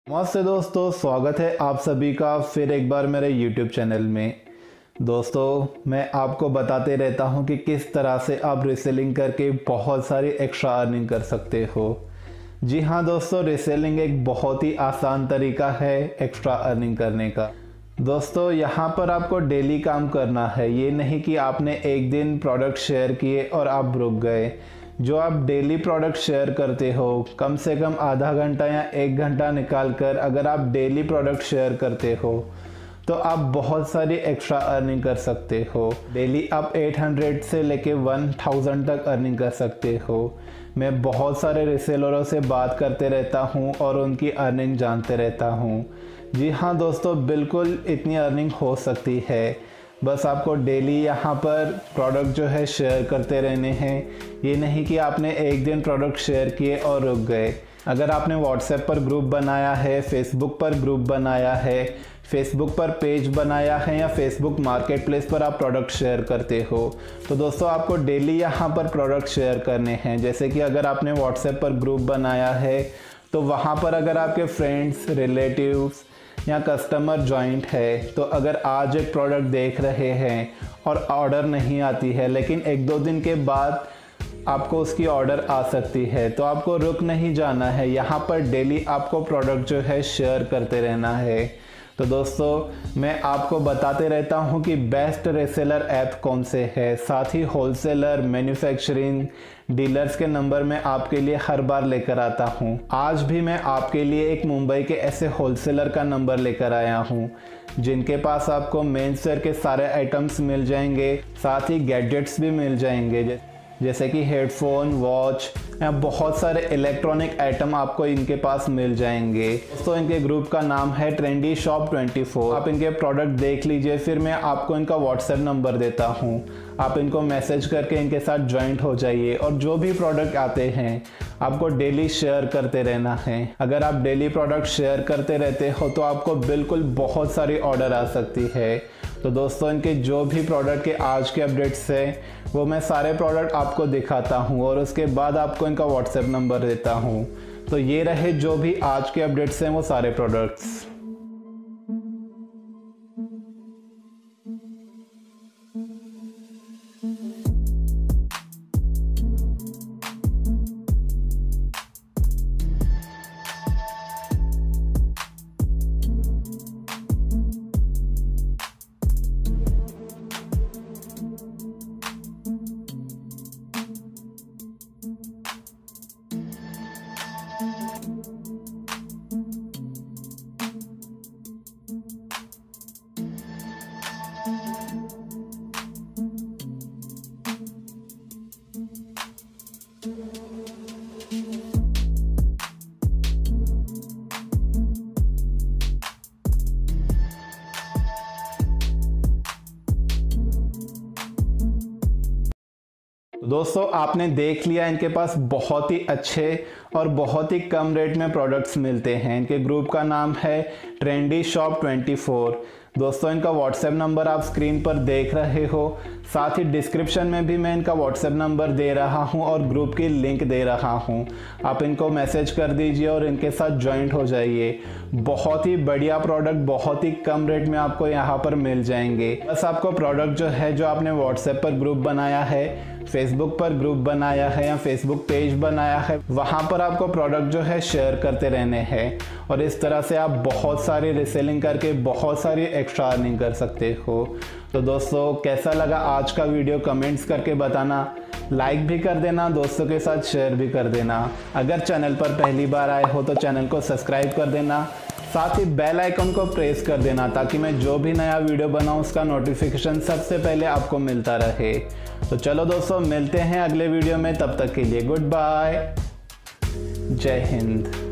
नमस्ते दोस्तों, स्वागत है आप सभी का फिर एक बार मेरे YouTube चैनल में। दोस्तों मैं आपको बताते रहता हूं कि किस तरह से आप रीसेलिंग करके बहुत सारी एक्स्ट्रा अर्निंग कर सकते हो। जी हाँ दोस्तों, रीसेलिंग एक बहुत ही आसान तरीका है एक्स्ट्रा अर्निंग करने का। दोस्तों यहाँ पर आपको डेली काम करना है, ये नहीं कि आपने एक दिन प्रोडक्ट शेयर किए और आप रुक गए। जो आप डेली प्रोडक्ट शेयर करते हो, कम से कम आधा घंटा या 1 घंटा निकाल कर अगर आप डेली प्रोडक्ट शेयर करते हो तो आप बहुत सारी एक्स्ट्रा अर्निंग कर सकते हो। डेली आप 800 से लेके 1000 तक अर्निंग कर सकते हो। मैं बहुत सारे रीसेलरों से बात करते रहता हूँ और उनकी अर्निंग जानते रहता हूँ। जी हाँ दोस्तों, बिल्कुल इतनी अर्निंग हो सकती है। बस आपको डेली यहाँ पर प्रोडक्ट जो है शेयर करते रहने हैं। ये नहीं कि आपने एक दिन प्रोडक्ट शेयर किए और रुक गए। अगर आपने व्हाट्सएप पर ग्रुप बनाया है, फेसबुक पर ग्रुप बनाया है, फेसबुक पर पेज बनाया है या फेसबुक मार्केट प्लेस पर आप प्रोडक्ट शेयर करते हो, तो दोस्तों आपको डेली यहाँ पर प्रोडक्ट शेयर करने हैं। जैसे कि अगर आपने व्हाट्सएप पर ग्रुप बनाया है तो वहाँ पर अगर आपके फ्रेंड्स, रिलेटिव्स या कस्टमर जॉइंट है, तो अगर आज एक प्रोडक्ट देख रहे हैं और ऑर्डर नहीं आती है, लेकिन 1-2 दिन के बाद आपको उसकी ऑर्डर आ सकती है, तो आपको रुक नहीं जाना है। यहाँ पर डेली आपको प्रोडक्ट जो है शेयर करते रहना है। तो दोस्तों मैं आपको बताते रहता हूँ कि बेस्ट रीसेलर ऐप कौन से है, साथ ही होलसेलर, मैन्युफैक्चरिंग, डीलर्स के नंबर मैं आपके लिए हर बार लेकर आता हूँ। आज भी मैं आपके लिए एक मुंबई के ऐसे होलसेलर का नंबर लेकर आया हूँ जिनके पास आपको मेंस वेयर के सारे आइटम्स मिल जाएंगे, साथ ही गैजेट्स भी मिल जाएंगे जैसे कि हेडफोन, वॉच या बहुत सारे इलेक्ट्रॉनिक आइटम आपको इनके पास मिल जाएंगे। दोस्तों इनके ग्रुप का नाम है ट्रेंडी शॉप 24। आप इनके प्रोडक्ट देख लीजिए, फिर मैं आपको इनका व्हाट्सएप नंबर देता हूँ। आप इनको मैसेज करके इनके साथ ज्वाइंट हो जाइए और जो भी प्रोडक्ट आते हैं आपको डेली शेयर करते रहना है। अगर आप डेली प्रोडक्ट शेयर करते रहते हो तो आपको बिल्कुल बहुत सारी ऑर्डर आ सकती है। तो दोस्तों इनके जो भी प्रोडक्ट के आज के अपडेट्स हैं वो मैं सारे प्रोडक्ट आपको दिखाता हूँ और उसके बाद आपको इनका व्हाट्सएप नंबर देता हूँ। तो ये रहे जो भी आज के अपडेट्स हैं वो सारे प्रोडक्ट्स। दोस्तों आपने देख लिया, इनके पास बहुत ही अच्छे और बहुत ही कम रेट में प्रोडक्ट्स मिलते हैं। इनके ग्रुप का नाम है ट्रेंडी शॉप 24। दोस्तों इनका व्हाट्सएप नंबर आप स्क्रीन पर देख रहे हो, साथ ही डिस्क्रिप्शन में भी मैं इनका व्हाट्सएप नंबर दे रहा हूं और ग्रुप की लिंक दे रहा हूं। आप इनको मैसेज कर दीजिए और इनके साथ ज्वाइंट हो जाइए। बहुत ही बढ़िया प्रोडक्ट बहुत ही कम रेट में आपको यहां पर मिल जाएंगे। बस आपको प्रोडक्ट जो है, जो आपने व्हाट्सएप पर ग्रुप बनाया है, फेसबुक पर ग्रुप बनाया है या फेसबुक पेज बनाया है, वहां पर आपको प्रोडक्ट जो है शेयर करते रहने हैं और इस तरह से आप बहुत सारी रीसेलिंग करके बहुत सारी एक्स्ट्रा अर्निंग कर सकते हो। तो दोस्तों कैसा लगा आज का वीडियो कमेंट्स करके बताना, लाइक भी कर देना, दोस्तों के साथ शेयर भी कर देना। अगर चैनल पर पहली बार आए हो तो चैनल को सब्सक्राइब कर देना, साथ ही बेल आइकन को प्रेस कर देना ताकि मैं जो भी नया वीडियो बनाऊं उसका नोटिफिकेशन सबसे पहले आपको मिलता रहे। तो चलो दोस्तों मिलते हैं अगले वीडियो में, तब तक के लिए गुड बाय, जय हिंद।